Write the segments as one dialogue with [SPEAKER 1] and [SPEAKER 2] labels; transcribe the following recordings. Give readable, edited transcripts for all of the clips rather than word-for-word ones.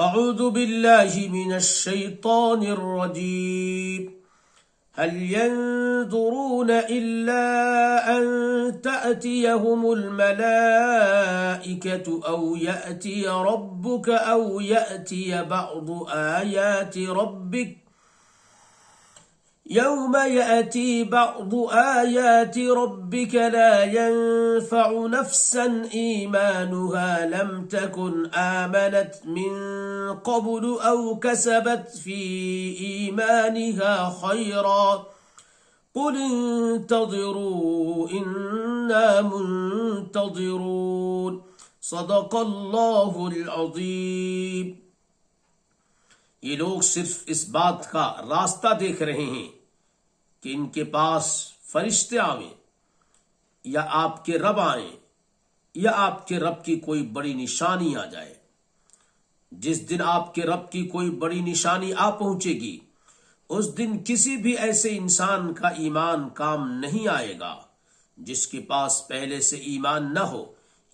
[SPEAKER 1] أعوذ بالله من الشيطان الرجيم. هل ينظرون إلا أن تأتيهم الملائكة أو يأتي ربك أو يأتي بعض آيات ربك يوم يأتي بعض آيات ربك لا ينفع نفسا إيمانها لم تكن آمنت من قبل أو كسبت في إيمانها خيرا قل انتظروا إنا منتظرون صدق اللہ العظیم۔ یہ لوگ صرف اس بات کا راستہ دیکھ رہے ہیں کہ ان کے پاس فرشتے آویں یا آپ کے رب آئیں یا آپ کے رب کی کوئی بڑی نشانی آ جائے۔ جس دن آپ کے رب کی کوئی بڑی نشانی آ پہنچے گی اس دن کسی بھی ایسے انسان کا ایمان کام نہیں آئے گا جس کے پاس پہلے سے ایمان نہ ہو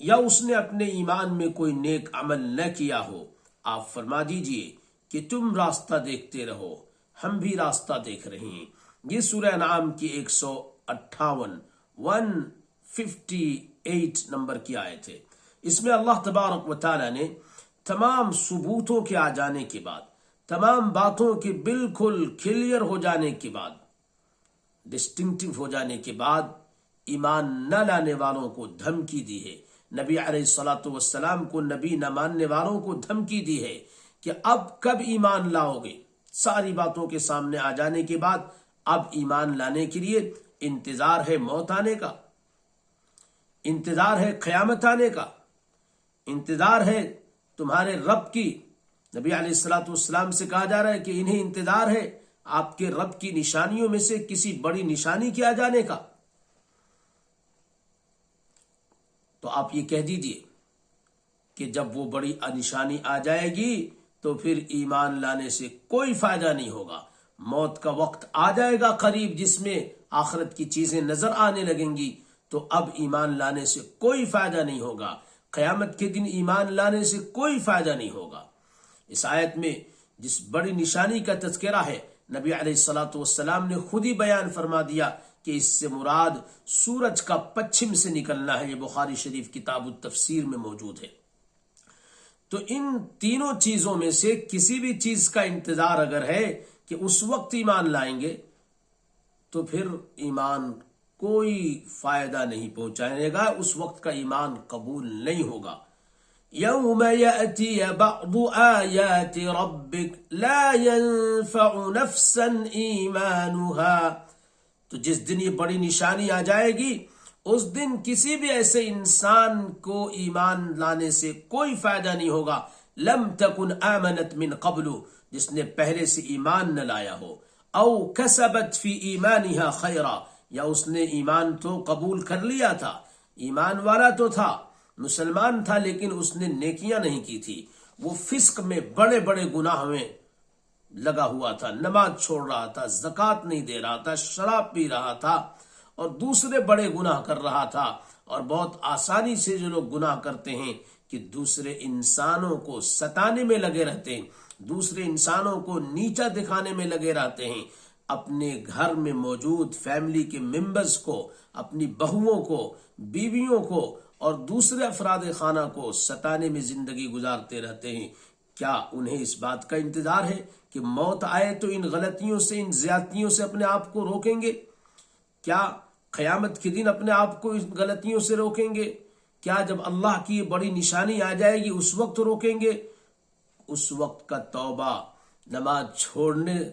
[SPEAKER 1] یا اس نے اپنے ایمان میں کوئی نیک عمل نہ کیا ہو۔ آپ فرما دیجئے کہ تم راستہ دیکھتے رہو، ہم بھی راستہ دیکھ رہے ہیں۔ یہ سورہ انعام کی 158 نمبر کی آیت ہے۔ اس میں اللہ تبارک و تعالی نے تمام ثبوتوں کے آ جانے کے بعد، تمام باتوں کے بالکل کلیئر ہو جانے کے بعد، ڈسٹنکٹیو ہو جانے کے بعد ایمان نہ لانے والوں کو دھمکی دی ہے۔ نبی علیہ الصلوۃ والسلام کو نبی نہ ماننے والوں کو دھمکی دی ہے کہ اب کب ایمان لاؤ گے؟ ساری باتوں کے سامنے آ جانے کے بعد اب ایمان لانے کے لیے انتظار ہے موت آنے کا، انتظار ہے قیامت آنے کا، انتظار ہے تمہارے رب کی۔ نبی علیہ الصلوۃ والسلام سے کہا جا رہا ہے کہ انہیں انتظار ہے آپ کے رب کی نشانیوں میں سے کسی بڑی نشانی کے آ جانے کا۔ تو آپ یہ کہہ دیجئے کہ جب وہ بڑی نشانی آ جائے گی تو پھر ایمان لانے سے کوئی فائدہ نہیں ہوگا۔ موت کا وقت آ جائے گا قریب جس میں آخرت کی چیزیں نظر آنے لگیں گی، تو اب ایمان لانے سے کوئی فائدہ نہیں ہوگا۔ قیامت کے دن ایمان لانے سے کوئی فائدہ نہیں ہوگا۔ اس آیت میں جس بڑی نشانی کا تذکرہ ہے نبی علیہ الصلوۃ والسلام نے خود ہی بیان فرما دیا کہ اس سے مراد سورج کا پچھم سے نکلنا ہے۔ یہ بخاری شریف کتاب التفسیر میں موجود ہے۔ تو ان تینوں چیزوں میں سے کسی بھی چیز کا انتظار اگر ہے کہ اس وقت ایمان لائیں گے تو پھر ایمان کوئی فائدہ نہیں پہنچائے گا، اس وقت کا ایمان قبول نہیں ہوگا۔ یوم یأتی بعض آیات ربک لا ينفع نفسا ایمانها، تو جس دن یہ بڑی نشانی آ جائے گی اس دن کسی بھی ایسے انسان کو ایمان لانے سے کوئی فائدہ نہیں ہوگا، لم تکن آمنت من قبل، جس نے پہلے سے ایمان نہ لایا ہو، او کسبت فی ایمانها خیرا، یا اس نے ایمان تو قبول کر لیا تھا، ایمان والا تو تھا، مسلمان تھا، لیکن اس نے نیکیاں نہیں کی تھی، وہ فسق میں بڑے بڑے گناہ میں لگا ہوا تھا، نماز چھوڑ رہا تھا، زکوٰۃ نہیں دے رہا تھا، شراب پی رہا تھا اور دوسرے بڑے گناہ کر رہا تھا۔ اور بہت آسانی سے جو لوگ گناہ کرتے ہیں کہ دوسرے انسانوں کو ستانے میں لگے رہتے ہیں، دوسرے انسانوں کو نیچا دکھانے میں لگے رہتے ہیں، اپنے گھر میں موجود فیملی کے ممبرز کو، اپنی بہوؤں کو، بیویوں کو اور دوسرے افراد خانہ کو ستانے میں زندگی گزارتے رہتے ہیں۔ کیا انہیں اس بات کا انتظار ہے کہ موت آئے تو ان غلطیوں سے، ان زیادتیوں سے اپنے آپ کو روکیں گے؟ کیا قیامت کے دن اپنے آپ کو ان غلطیوں سے روکیں گے؟ کیا جب اللہ کی بڑی نشانی آ جائے گی اس وقت روکیں گے؟ اس وقت کا توبہ، نماز چھوڑنے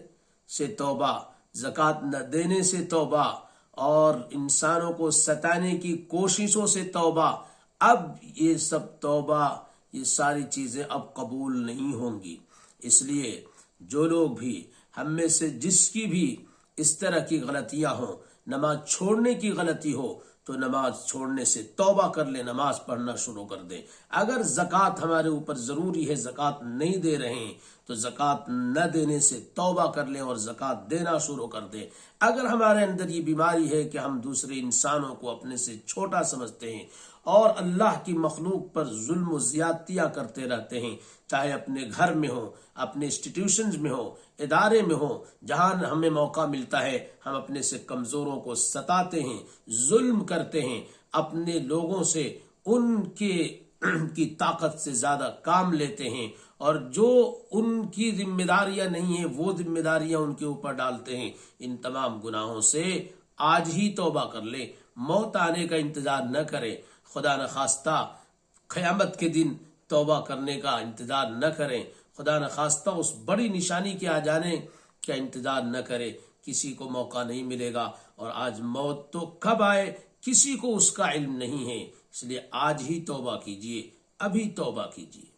[SPEAKER 1] سے توبہ، زکوٰۃ نہ دینے سے توبہ اور انسانوں کو ستانے کی کوششوں سے توبہ، اب یہ سب توبہ، یہ ساری چیزیں اب قبول نہیں ہوں گی۔ اس لیے جو لوگ بھی ہم میں سے جس کی بھی اس طرح کی غلطیاں ہوں، نماز چھوڑنے کی غلطی ہو تو نماز چھوڑنے سے توبہ کر لے، نماز پڑھنا شروع کر دے۔ اگر زکوٰۃ ہمارے اوپر ضروری ہے، زکوٰۃ نہیں دے رہے ہیں تو زکوٰۃ نہ دینے سے توبہ کر لیں اور زکوٰۃ دینا شروع کر دیں۔ اگر ہمارے اندر یہ بیماری ہے کہ ہم دوسرے انسانوں کو اپنے سے چھوٹا سمجھتے ہیں اور اللہ کی مخلوق پر ظلم و زیادتیاں کرتے رہتے ہیں، چاہے اپنے گھر میں ہو، اپنے انسٹیٹیوشنز میں ہو، ادارے میں ہو، جہاں ہمیں موقع ملتا ہے ہم اپنے سے کمزوروں کو ستاتے ہیں، ظلم کرتے ہیں، اپنے لوگوں سے ان کی طاقت سے زیادہ کام لیتے ہیں، اور جو ان کی ذمہ داریاں نہیں ہیں وہ ذمہ داریاں ان کے اوپر ڈالتے ہیں۔ ان تمام گناہوں سے آج ہی توبہ کر لے، موت آنے کا انتظار نہ کرے، خدا نخواستہ قیامت کے دن توبہ کرنے کا انتظار نہ کریں، خدا نخواستہ اس بڑی نشانی کے آ جانے کا انتظار نہ کرے، کسی کو موقع نہیں ملے گا، اور آج موت تو کب آئے کسی کو اس کا علم نہیں ہے، اس لیے آج ہی توبہ کیجیے، ابھی توبہ کیجیے۔